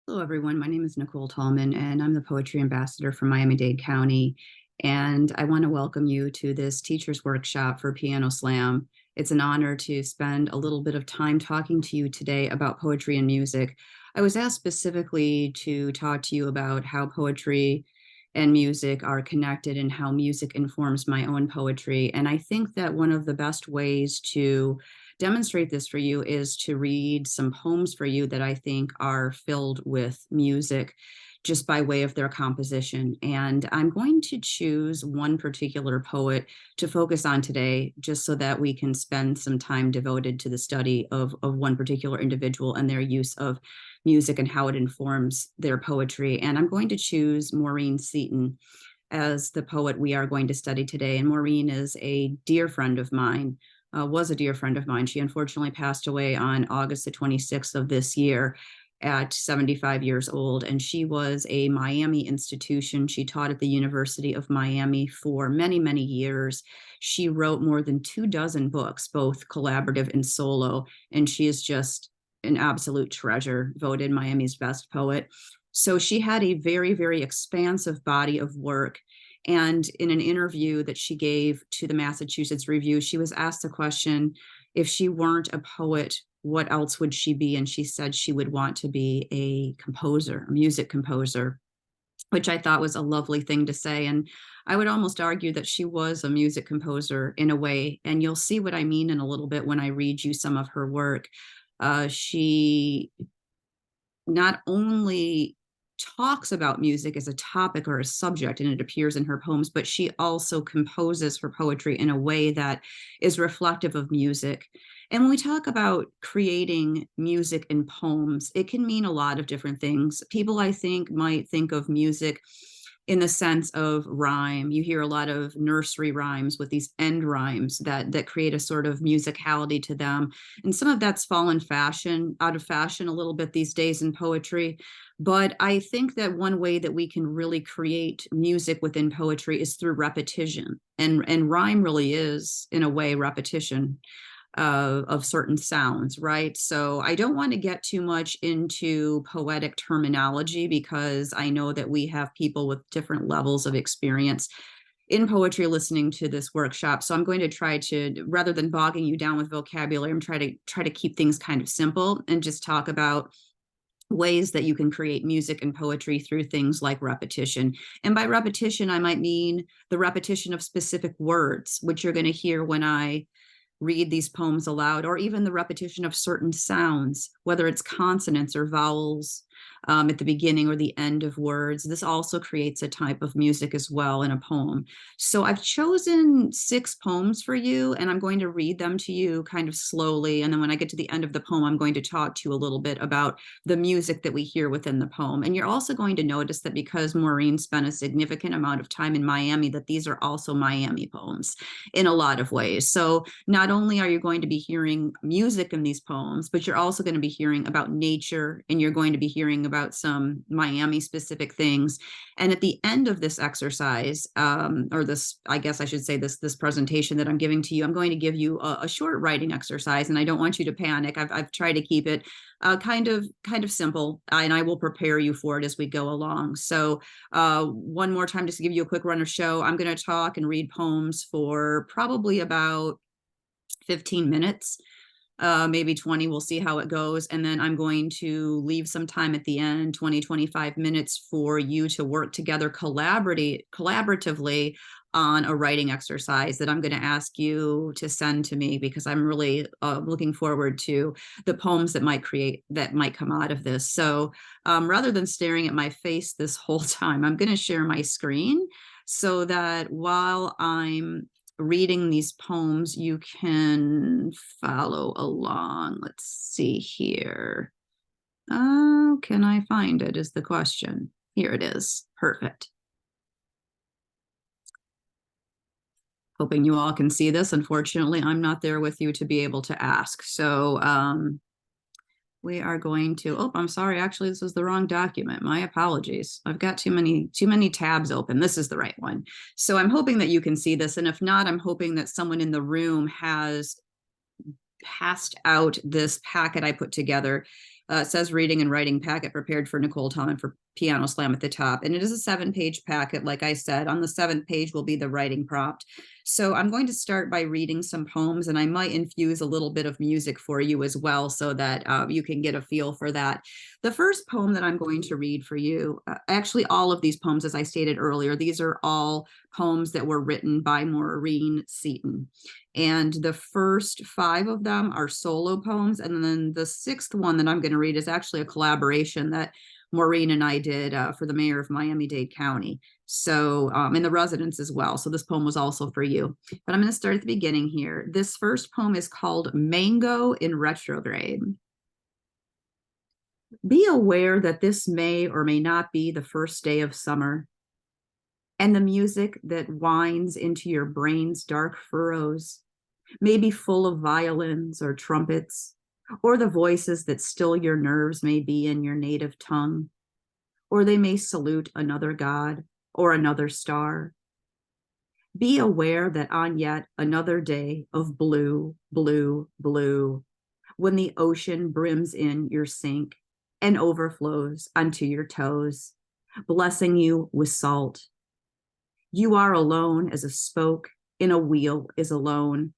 Hello, everyone. My name is Nicole Tallman, and I'm the Poetry Ambassador for Miami-Dade County. And I want to welcome you to this teacher's workshop for Piano Slam. It's an honor to spend a little bit of time talking to you today about poetry and music. I was asked specifically to talk to you about how poetry and music are connected and how music informs my own poetry. And I think that one of the best ways to demonstrate this for you is to read some poems for you that I think are filled with music just by way of their composition. And I'm going to choose one particular poet to focus on today, just so that we can spend some time devoted to the study of one particular individual and their use of music and how it informs their poetry. And I'm going to choose Maureen Seaton as the poet we are going to study today. And Maureen is a dear friend of mine. Was a dear friend of mine. She unfortunately passed away on August the 26th of this year at 75 years old. And she was a Miami institution. She taught at the University of Miami for many, many years. She wrote more than 24 books, both collaborative and solo. And she is just an absolute treasure, voted Miami's best poet. So she had a very, very expansive body of work. And in an interview that she gave to the Massachusetts Review, she was asked the question, if she weren't a poet, what else would she be? And she said she would want to be a composer, a music composer, which I thought was a lovely thing to say. And I would almost argue that she was a music composer in a way. And you'll see what I mean in a little bit when I read you some of her work. She not only talks about music as a topic or a subject, and it appears in her poems, but she also composes her poetry in a way that is reflective of music. And when we talk about creating music in poems, it can mean a lot of different things. People, I think, might think of music in the sense of rhyme. You hear a lot of nursery rhymes with these end rhymes that create a sort of musicality to them. And some of that's fallen out of fashion a little bit these days in poetry. But I think that one way that we can really create music within poetry is through repetition. And rhyme really is, in a way, repetition of certain sounds, right? So I don't want to get too much into poetic terminology, because I know that we have people with different levels of experience in poetry listening to this workshop. So I'm going to try to, rather than bogging you down with vocabulary, I'm trying to keep things kind of simple and just talk about ways that you can create music and poetry through things like repetition. And by repetition, I might mean the repetition of specific words, which you're going to hear when I read these poems aloud, or even the repetition of certain sounds, whether it's consonants or vowels at the beginning or the end of words. This also creates a type of music as well in a poem. So I've chosen 6 poems for you, and I'm going to read them to you kind of slowly. And then when I get to the end of the poem, I'm going to talk to you a little bit about the music that we hear within the poem. And you're also going to notice that because Maureen spent a significant amount of time in Miami, that these are also Miami poems in a lot of ways. So not only are you going to be hearing music in these poems, but you're also going to be hearing about nature, and you're going to be hearing about some Miami specific things. And at the end of this exercise, or this, I guess I should say this presentation that I'm giving to you, I'm going to give you a short writing exercise, and I don't want you to panic. I've tried to keep it kind of simple, and I will prepare you for it as we go along. So one more time, just to give you a quick run of show, I'm going to talk and read poems for probably about 15 minutes, maybe 20. We'll see how it goes. And then I'm going to leave some time at the end, 20, 25 minutes, for you to work together collaboratively on a writing exercise that I'm going to ask you to send to me, because I'm really looking forward to the poems that might come out of this. So rather than staring at my face this whole time, I'm going to share my screen so that while I'm reading these poems, you can follow along. Let's see here. Oh, can I find it is the question. Here it is. Perfect. Hoping you all can see this. Unfortunately, I'm not there with you to be able to ask. So we are going to, oh, I'm sorry. Actually, this is the wrong document. My apologies. I've got too many tabs open. This is the right one. So I'm hoping that you can see this. And if not, I'm hoping that someone in the room has passed out this packet I put together, It says reading and writing packet prepared for Nicole Tallman for Piano Slam at the top. And it is a 7-page packet. Like I said, on the 7th page will be the writing prompt. So I'm going to start by reading some poems, and I might infuse a little bit of music for you as well, so that you can get a feel for that. The first poem that I'm going to read for you, actually all of these poems, as I stated earlier, these are all poems that were written by Maureen Seaton. And the first 5 of them are solo poems. And then the 6th one that I'm going to read is actually a collaboration that Maureen and I did for the mayor of Miami-Dade County. So, and the residents as well. So this poem was also for you. But I'm going to start at the beginning here. This first poem is called Mango in Retrograde. Be aware that this may or may not be the first day of summer, and the music that winds into your brain's dark furrows may be full of violins or trumpets, or the voices that still your nerves may be in your native tongue, or they may salute another god or another star. Be aware that on yet another day of blue, blue, blue, when the ocean brims in your sink and overflows onto your toes, blessing you with salt. You are alone as a spoke in a wheel is alone.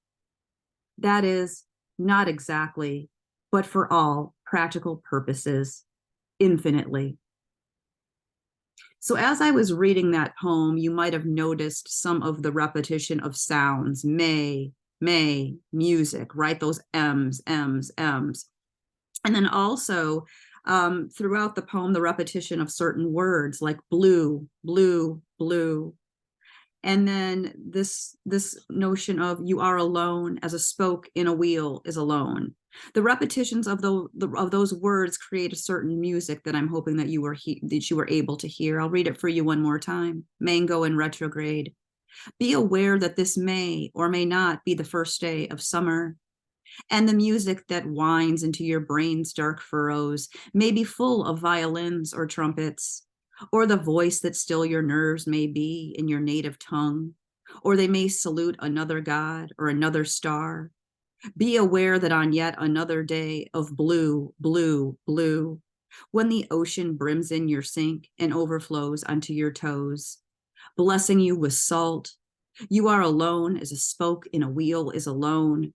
That is, not exactly, but for all practical purposes, infinitely. So as I was reading that poem, you might have noticed some of the repetition of sounds, may, music, right? Those M's, M's, M's. And then also throughout the poem, the repetition of certain words like blue, blue, blue. And then this notion of you are alone as a spoke in a wheel is alone. The repetitions of those words create a certain music that I'm hoping that you were able to hear. I'll read it for you one more time. Mango in Retrograde. Be aware that this may or may not be the first day of summer, and the music that winds into your brain's dark furrows may be full of violins or trumpets, or the voice that still your nerves may be in your native tongue, or they may salute another god or another star. Be aware that on yet another day of blue, blue, blue, when the ocean brims in your sink and overflows onto your toes, blessing you with salt, you are alone as a spoke in a wheel is alone.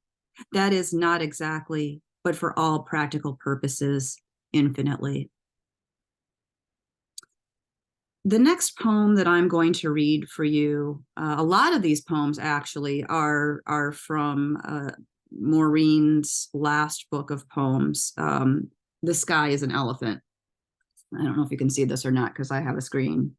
That is not exactly, but for all practical purposes, infinitely. The next poem that I'm going to read for you, a lot of these poems actually are from Maureen's last book of poems. The Sky is an Elephant. I don't know if you can see this or not because I have a screen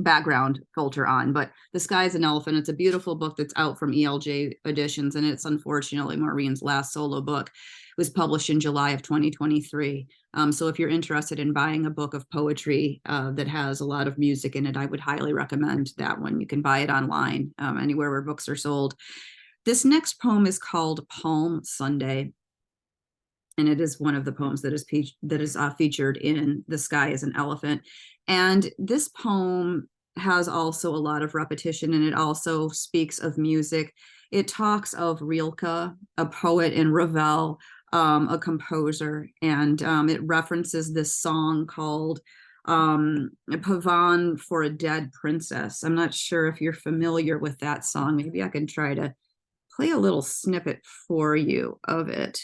background filter on, but The Sky is an Elephant. It's a beautiful book that's out from ELJ Editions, and it's unfortunately Maureen's last solo book. It was published in July of 2023. So if you're interested in buying a book of poetry that has a lot of music in it, I would highly recommend that one. You can buy it online, anywhere where books are sold. This next poem is called Palm Sunday, and it is one of the poems that is featured in The Sky is an Elephant. And this poem has also a lot of repetition, and it also speaks of music. It talks of Rilke, a poet, and Ravel, a composer, and it references this song called Pavane for a Dead Princess. I'm not sure if you're familiar with that song. Maybe I can try to play a little snippet for you of it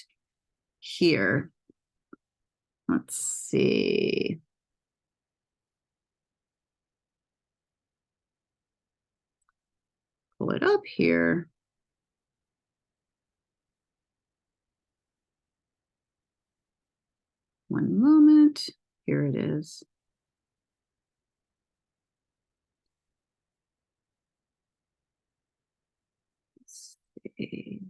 here. Let's see. Pull it up here. One moment. Here it is. Let's see.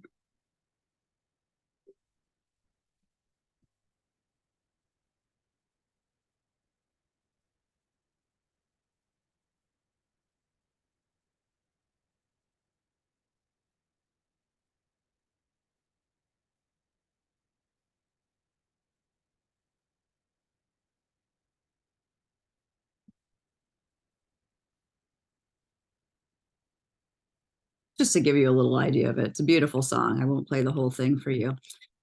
Just to give you a little idea of it. It's a beautiful song. I won't play the whole thing for you.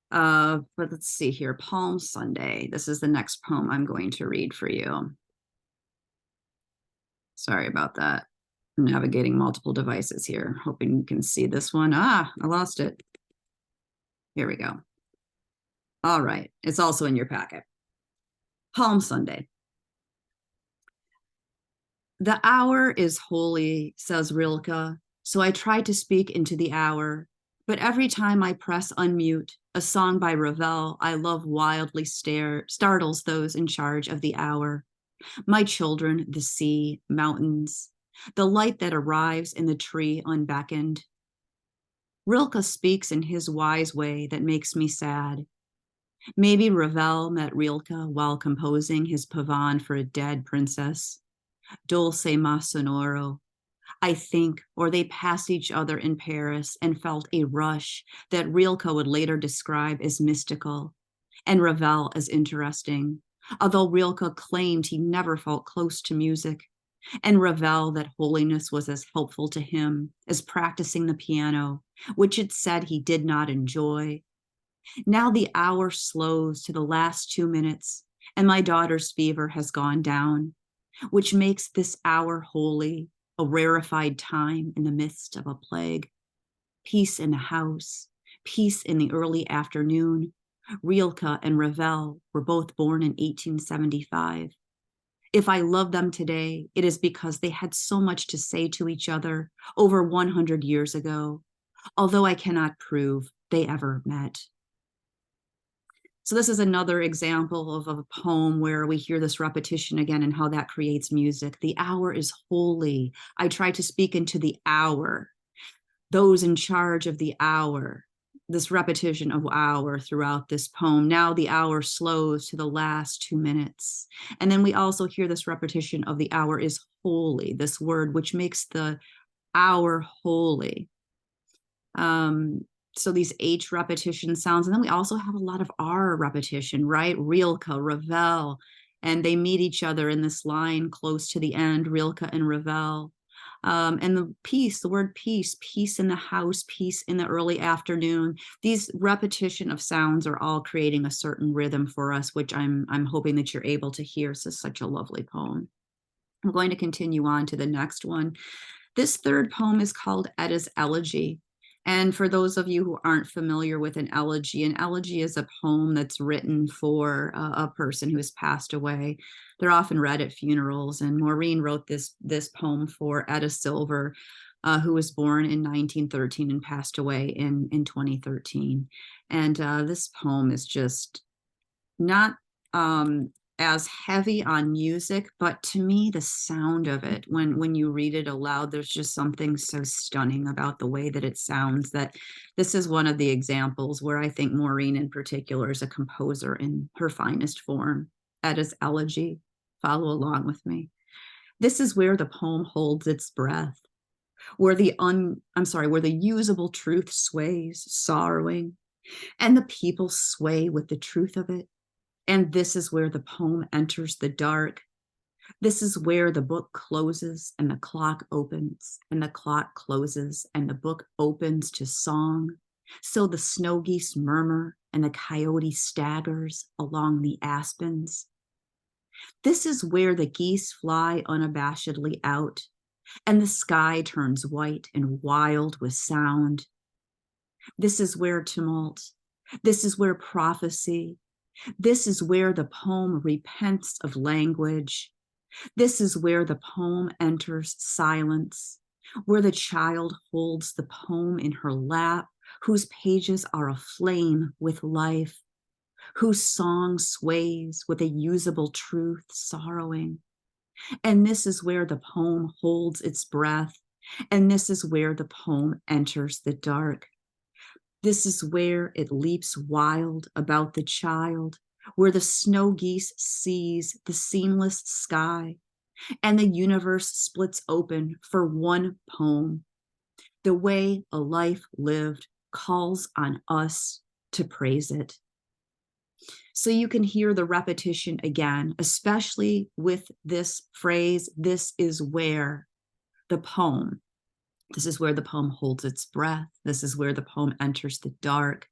But let's see here, Palm Sunday. This is the next poem I'm going to read for you. Sorry about that. I'm navigating multiple devices here, hoping you can see this one. I lost it. Here we go. All right, it's also in your packet. Palm Sunday. The hour is holy, says Rilke, so I try to speak into the hour. But every time I press unmute, a song by Ravel I love wildly startles those in charge of the hour. My children, the sea, mountains, the light that arrives in the tree unbeckoned. Rilke speaks in his wise way that makes me sad. Maybe Ravel met Rilke while composing his pavane for a dead princess. Dulce ma sonoro. I think, or they passed each other in Paris and felt a rush that Rilke would later describe as mystical and Ravel as interesting, although Rilke claimed he never felt close to music, and Ravel that holiness was as helpful to him as practicing the piano, which it said he did not enjoy. Now the hour slows to the last 2 minutes, and my daughter's fever has gone down, which makes this hour holy, a rarefied time in the midst of a plague. Peace in the house, peace in the early afternoon. Rilke and Ravel were both born in 1875. If I love them today, it is because they had so much to say to each other over 100 years ago, although I cannot prove they ever met. So this is another example of a poem where we hear this repetition again and how that creates music. The hour is holy. I try to speak into the hour, those in charge of the hour, this repetition of hour throughout this poem. Now the hour slows to the last 2 minutes. And then we also hear this repetition of the hour is holy, this word which makes the hour holy. So these H repetition sounds, and then we also have a lot of R repetition, right? Rilke, Ravel, and they meet each other in this line close to the end, Rilke and Ravel. And the peace, the word peace, peace in the house, peace in the early afternoon. These repetition of sounds are all creating a certain rhythm for us, which I'm hoping that you're able to hear. This is such a lovely poem. I'm going to continue on to the next one. This third poem is called Edda's Elegy. And for those of you who aren't familiar with an elegy is a poem that's written for a person who has passed away. They're often read at funerals. And Maureen wrote this poem for Edda Silver, who was born in 1913 and passed away in 2013. And this poem is just not as heavy on music, but to me, the sound of it, when you read it aloud, there's just something so stunning about the way that it sounds, that this is one of the examples where I think Maureen in particular is a composer in her finest form. Edda's Elegy. Follow along with me. This is where the poem holds its breath, where the usable truth sways, sorrowing, and the people sway with the truth of it. And this is where the poem enters the dark. This is where the book closes and the clock opens, and the clock closes and the book opens to song. So the snow geese murmur and the coyote staggers along the aspens. This is where the geese fly unabashedly out, and the sky turns white and wild with sound. This is where tumult. This is where prophecy. This is where the poem repents of language. This is where the poem enters silence, where the child holds the poem in her lap, whose pages are aflame with life, whose song sways with a usable truth sorrowing. And this is where the poem holds its breath, and this is where the poem enters the dark. This is where it leaps wild about the child, where the snow geese sees the seamless sky, and the universe splits open for one poem. The way a life lived calls on us to praise it. So you can hear the repetition again, especially with this phrase, this is where the poem. This is where the poem holds its breath. This is where the poem enters the dark.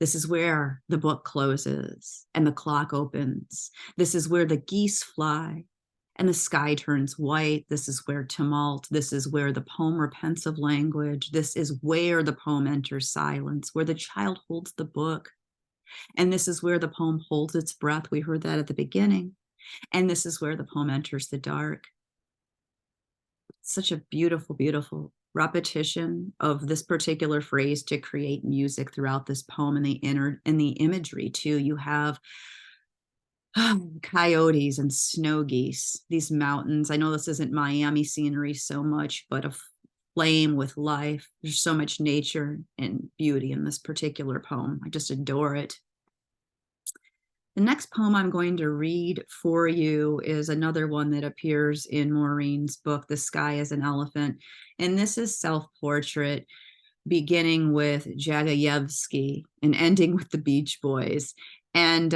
This is where the book closes and the clock opens. This is where the geese fly and the sky turns white. This is where tumult. This is where the poem repents of language. This is where the poem enters silence, where the child holds the book. And this is where the poem holds its breath. We heard that at the beginning. And this is where the poem enters the dark. Such a beautiful, beautiful repetition of this particular phrase to create music throughout this poem, and the imagery too. You have coyotes and snow geese, these mountains. I know this isn't Miami scenery so much, but a flame with life. There's so much nature and beauty in this particular poem. I just adore it. The next poem I'm going to read for you is another one that appears in Maureen's book, The Sky is an Elephant. And this is self-portrait, beginning with Jagajevsky and ending with the Beach Boys. And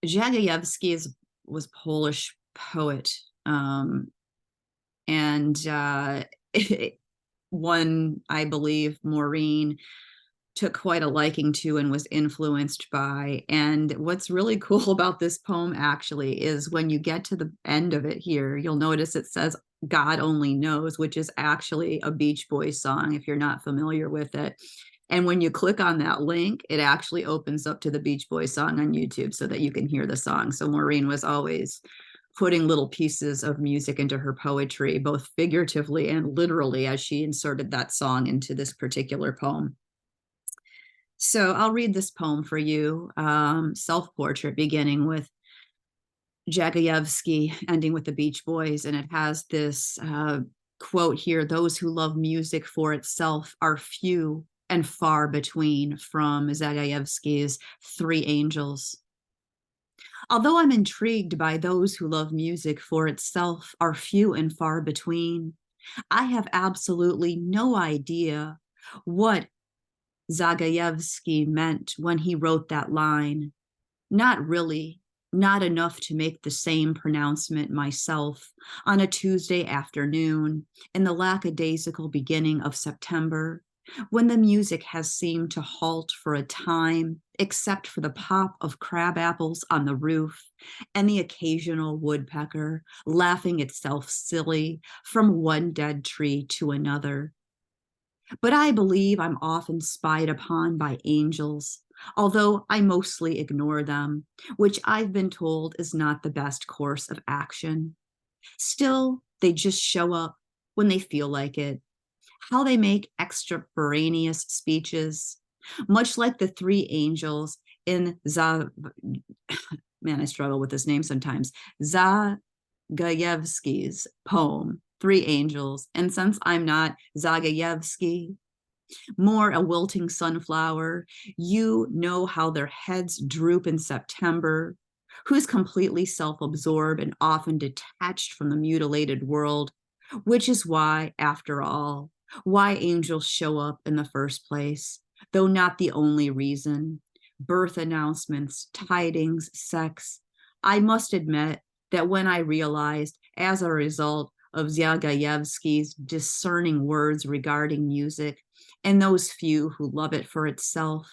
Jagajevsky was a Polish poet. One, I believe, Maureen took quite a liking to and was influenced by. And what's really cool about this poem actually is when you get to the end of it here, you'll notice it says God Only Knows, which is actually a Beach Boys song if you're not familiar with it. And when you click on that link, it actually opens up to the Beach Boys song on YouTube so that you can hear the song. So Maureen was always putting little pieces of music into her poetry, both figuratively and literally, as she inserted that song into this particular poem. So I'll read this poem for you, self-portrait, beginning with Jagajevsky, ending with the Beach Boys. And it has this quote here: "Those who love music for itself are few and far between," from Jagajevsky's Three Angels. "Although I'm intrigued by those who love music for itself are few and far between, I have absolutely no idea what Zagajevsky meant when he wrote that line. Not really, not enough to make the same pronouncement myself on a Tuesday afternoon in the lackadaisical beginning of September, when the music has seemed to halt for a time, except for the pop of crab apples on the roof and the occasional woodpecker laughing itself silly from one dead tree to another. But I believe I'm often spied upon by angels, although I mostly ignore them, which I've been told is not the best course of action. Still, they just show up when they feel like it. How they make extemporaneous speeches, much like the three angels in man, I struggle with this name sometimes, Zagajevsky's poem, Three Angels. And since I'm not Zagajevsky, more a wilting sunflower, you know how their heads droop in September, who's completely self-absorbed and often detached from the mutilated world, which is why, after all, why angels show up in the first place, though not the only reason. Birth announcements, tidings, sex. I must admit that when I realized, as a result of Zagajevsky's discerning words regarding music, and those few who love it for itself,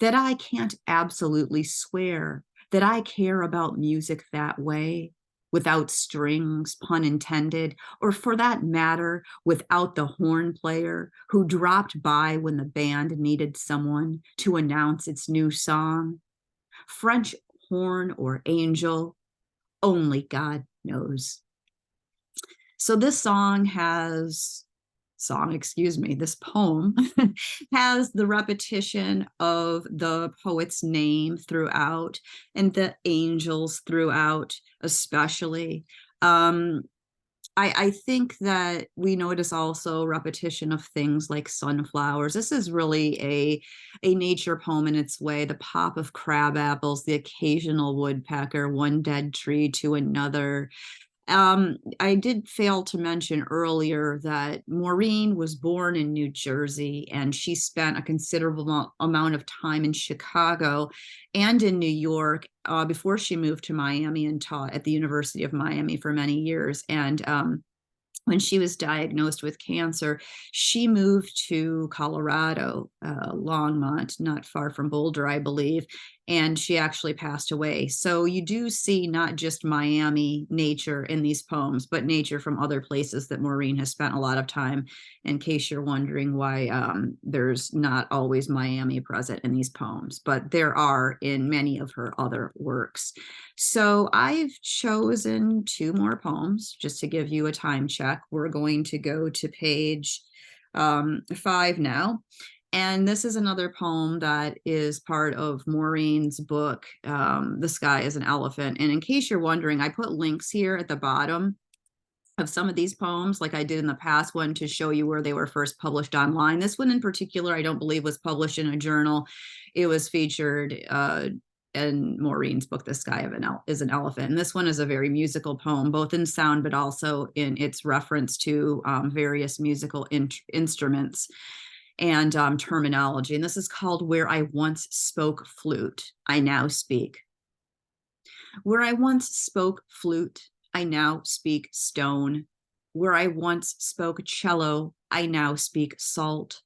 that I can't absolutely swear that I care about music that way, without strings, pun intended, or for that matter, without the horn player who dropped by when the band needed someone to announce its new song. French horn or angel, only God knows. So this this poem has the repetition of the poet's name throughout and the angels throughout, especially. I think that we notice also repetition of things like sunflowers. This is really a nature poem in its way. The pop of crab apples, the occasional woodpecker, one dead tree to another. I did fail to mention earlier that Maureen was born in New Jersey, and she spent a considerable amount of time in Chicago and in New York before she moved to Miami and taught at the University of Miami for many years. And when she was diagnosed with cancer, she moved to Colorado, Longmont, not far from Boulder, I believe, and she actually passed away. So you do see not just Miami nature in these poems, but nature from other places that Maureen has spent a lot of time, in case you're wondering why there's not always Miami present in these poems, but there are in many of her other works. So I've chosen two more poems just to give you a time check. We're going to go to page 5 now. And this is another poem that is part of Maureen's book, The Sky is an Elephant. And in case you're wondering, I put links here at the bottom of some of these poems, like I did in the past one, to show you where they were first published online. This one in particular, I don't believe was published in a journal. It was featured in Maureen's book, The Sky is an Elephant. And this one is a very musical poem, both in sound, but also in its reference to various musical instruments and terminology. And this is called Where I Once Spoke Flute, I Now Speak. Where I once spoke flute, I now speak stone. Where I once spoke cello, I now speak salt.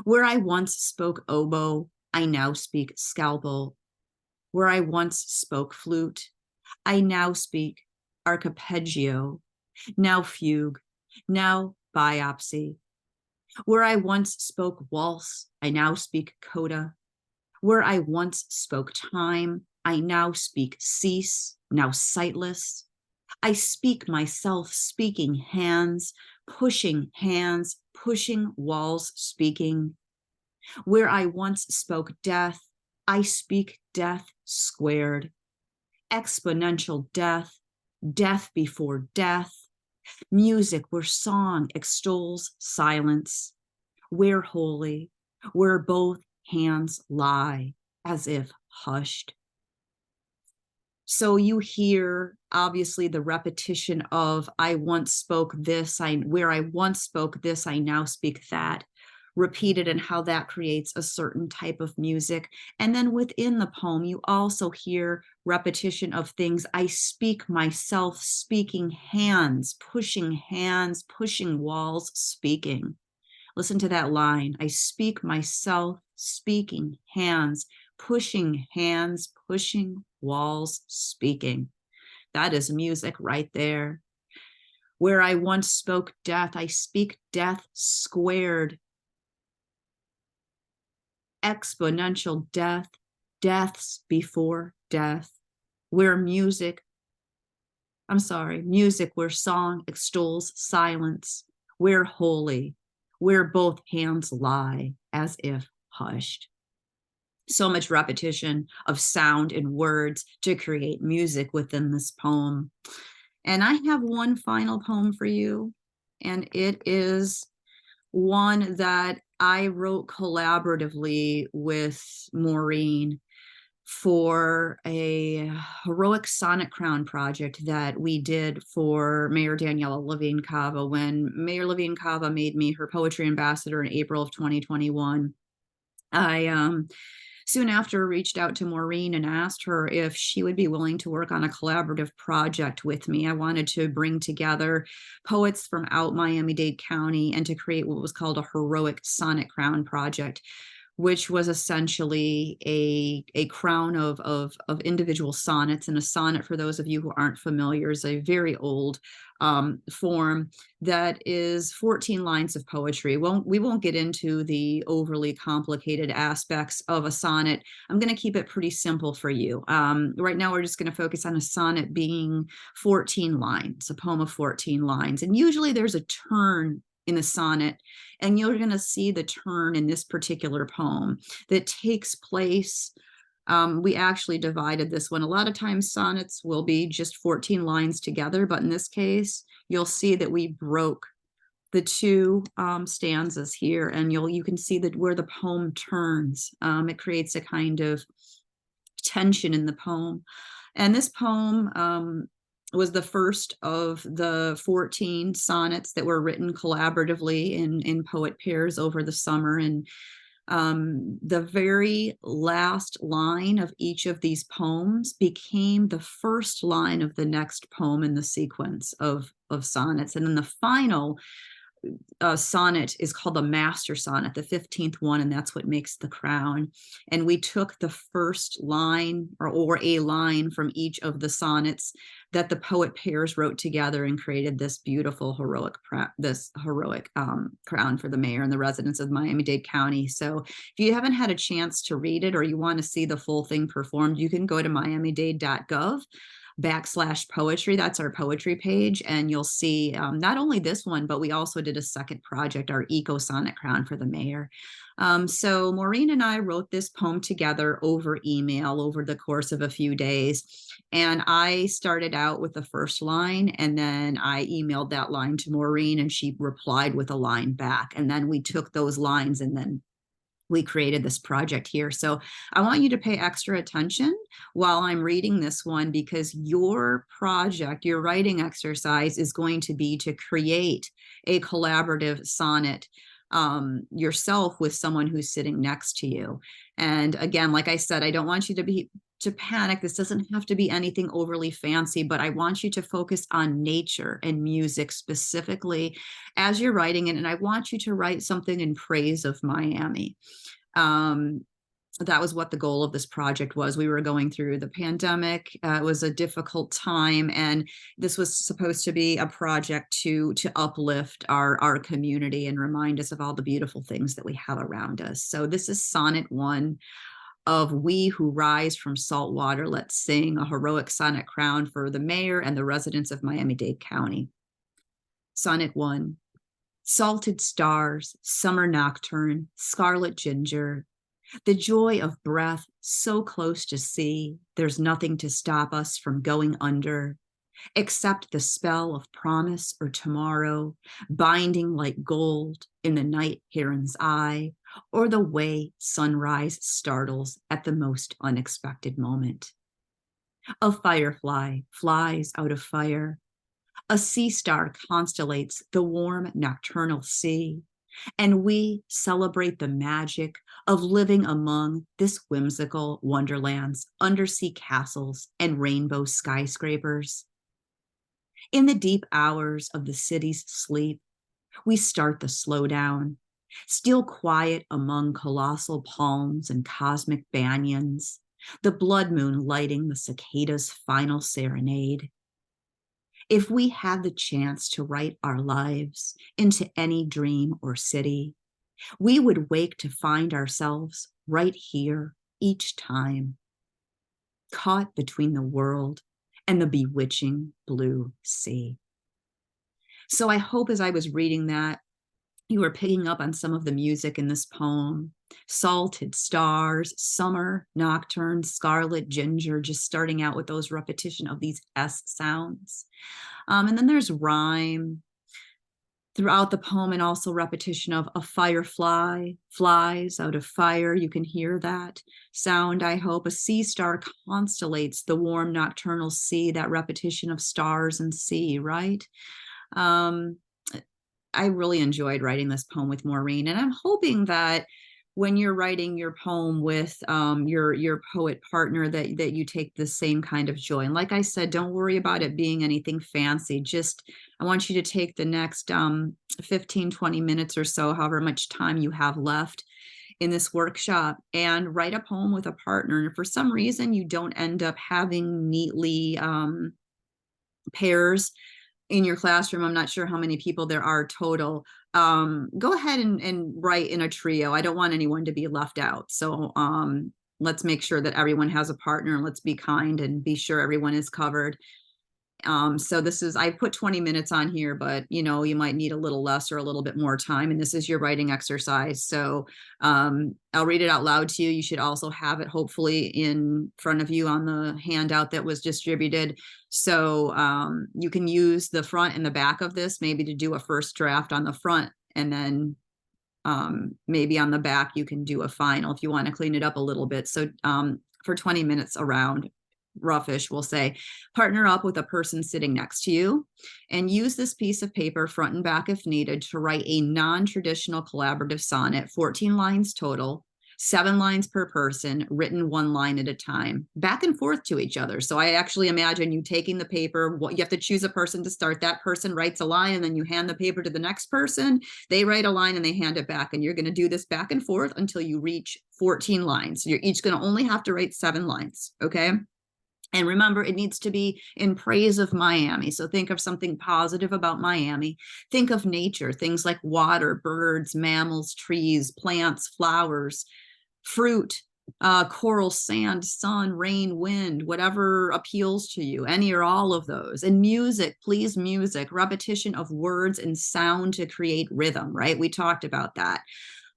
Where I once spoke oboe, I now speak scalpel. Where I once spoke flute, I now speak arpeggio, now fugue, now biopsy. Where I once spoke waltz, I now speak coda. Where I once spoke time, I now speak cease, now sightless. I speak myself speaking hands, pushing walls speaking. Where I once spoke death, I speak death squared. Exponential death, death before death. Music where song extols silence, where holy, where both hands lie as if hushed. So you hear obviously the repetition of I once spoke this, where I once spoke this, I now speak that, repeated, and how that creates a certain type of music. And then within the poem, you also hear repetition of things. I speak myself, speaking hands, pushing walls, speaking. Listen to that line. I speak myself, speaking hands, pushing walls, speaking. That is music right there. Where I once spoke death, I speak death squared. Exponential death, deaths before death. Where music where song extols silence. Where holy, where both hands lie as if hushed. So much repetition of sound and words to create music within this poem. And I have one final poem for you, and it is one that I wrote collaboratively with Maureen for a heroic sonnet crown project that we did for Mayor Daniela Levine Cava when Mayor Levine Cava made me her poetry ambassador in April of 2021. I soon after reached out to Maureen and asked her if she would be willing to work on a collaborative project with me. I wanted to bring together poets from out Miami-Dade County and to create what was called a heroic sonnet crown project, which was essentially a crown of individual sonnets. And a sonnet, for those of you who aren't familiar, is a very old form that is 14 lines of poetry. We won't get into the overly complicated aspects of a sonnet. I'm going to keep it pretty simple for you. Right now, we're just going to focus on a sonnet being 14 lines, a poem of 14 lines. And usually there's a turn in the sonnet, and you're going to see the turn in this particular poem that takes place. We actually divided this one. A lot of times sonnets will be just 14 lines together, but in this case, you'll see that we broke the two stanzas here, and you can see that where the poem turns. It creates a kind of tension in the poem. And this poem was the first of the 14 sonnets that were written collaboratively in poet pairs over the summer. And The very last line of each of these poems became the first line of the next poem in the sequence of sonnets. And then the final sonnet is called the master sonnet, the 15th one, and that's what makes the crown. And we took the first line or a line from each of the sonnets that the poet pairs wrote together and created this beautiful heroic crown for the mayor and the residents of Miami-Dade County. So if you haven't had a chance to read it or you want to see the full thing performed, you can go to miamidade.gov/poetry. That's our poetry page, and you'll see not only this one, but we also did a second project, our eco sonnet crown for the mayor. So Maureen and I wrote this poem together over email over the course of a few days, and I started out with the first line, and then I emailed that line to Maureen, and she replied with a line back, and then we took those lines and then we created this project here. So I want you to pay extra attention while I'm reading this one, because your project, your writing exercise is going to be to create a collaborative sonnet yourself with someone who's sitting next to you. And again, like I said, I don't want you to panic. This doesn't have to be anything overly fancy, but I want you to focus on nature and music specifically as you're writing it. And I want you to write something in praise of Miami. That was what the goal of this project was. We were going through the pandemic. It was a difficult time, and this was supposed to be a project to uplift our community and remind us of all the beautiful things that we have around us. So this is Sonnet 1 of We Who Rise from Salt Water, Let's Sing, a heroic sonnet crown for the mayor and the residents of Miami-Dade County. Sonnet 1. Salted stars, summer nocturne, scarlet ginger, the joy of breath so close to sea, there's nothing to stop us from going under, except the spell of promise or tomorrow, binding like gold in the night heron's eye, or the way sunrise startles at the most unexpected moment. A firefly flies out of fire. A sea star constellates the warm nocturnal sea, and we celebrate the magic of living among this whimsical wonderland's undersea castles and rainbow skyscrapers. In the deep hours of the city's sleep, we start the slowdown, still quiet among colossal palms and cosmic banyans, the blood moon lighting the cicada's final serenade. If we had the chance to write our lives into any dream or city, we would wake to find ourselves right here each time, caught between the world and the bewitching blue sea. So I hope as I was reading that, you were picking up on some of the music in this poem. Salted stars, summer nocturne, scarlet ginger, just starting out with those repetition of these S sounds. And then there's rhyme throughout the poem, and also repetition of a firefly flies out of fire. You can hear that sound, I hope. A sea star constellates the warm nocturnal sea, that repetition of stars and sea, right? I really enjoyed writing this poem with Maureen, and I'm hoping that when you're writing your poem with your poet partner, that you take the same kind of joy. And like I said, don't worry about it being anything fancy. Just, I want you to take the next 15, 20 minutes or so, however much time you have left in this workshop, and write a poem with a partner. And if for some reason you don't end up having neatly pairs in your classroom, I'm not sure how many people there are total, go ahead and write in a trio. I don't want anyone to be left out. So let's make sure that everyone has a partner, and let's be kind and be sure everyone is covered. So this is, I put 20 minutes on here, but you know, you might need a little less or a little bit more time, and this is your writing exercise. So I'll read it out loud to you. You should also have it hopefully in front of you on the handout that was distributed. So you can use the front and the back of this maybe to do a first draft on the front, and then maybe on the back you can do a final if you want to clean it up a little bit. So for 20 minutes around, roughish, we'll say, partner up with a person sitting next to you and use this piece of paper front and back if needed to write a non-traditional collaborative sonnet, 14 lines total, 7 lines per person, written 1 line at a time, back and forth to each other. So I actually imagine you taking the paper, you have to choose a person to start. That person writes a line, and then you hand the paper to the next person. They write a line and they hand it back. And you're going to do this back and forth until you reach 14 lines. You're each going to only have to write 7 lines. Okay. And remember, it needs to be in praise of Miami. So think of something positive about Miami. Think of nature, things like water, birds, mammals, trees, plants, flowers, fruit, coral, sand, sun, rain, wind, whatever appeals to you, any or all of those. And music, please, music, repetition of words and sound to create rhythm, right? We talked about that.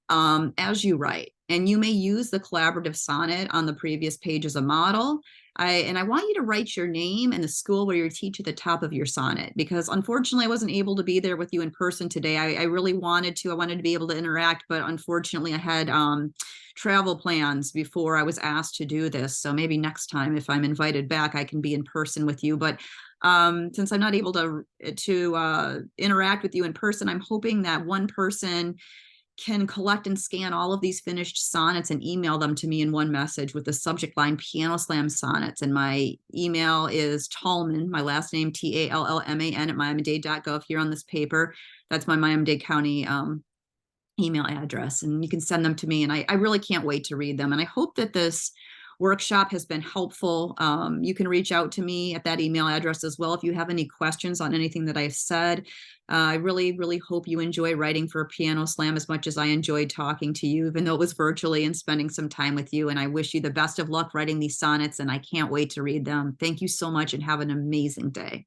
As you write. And you may use the collaborative sonnet on the previous page as a model. I want you to write your name and the school where you teach at the top of your sonnet, because unfortunately I wasn't able to be there with you in person today. I really wanted to. I wanted to be able to interact, but unfortunately I had travel plans before I was asked to do this. So maybe next time, if I'm invited back, I can be in person with you. But since I'm not able to interact with you in person, I'm hoping that one person can collect and scan all of these finished sonnets and email them to me in one message with the subject line Piano Slam Sonnets. And my email is Tallman, my last name, Tallman at Miami-Dade.gov here on this paper. That's my Miami-Dade County email address. And you can send them to me. And I really can't wait to read them. And I hope that this workshop has been helpful. You can reach out to me at that email address as well if you have any questions on anything that I've said. I really, really hope you enjoy writing for Piano Slam as much as I enjoyed talking to you, even though it was virtually, and spending some time with you. And I wish you the best of luck writing these sonnets, and I can't wait to read them. Thank you so much and have an amazing day.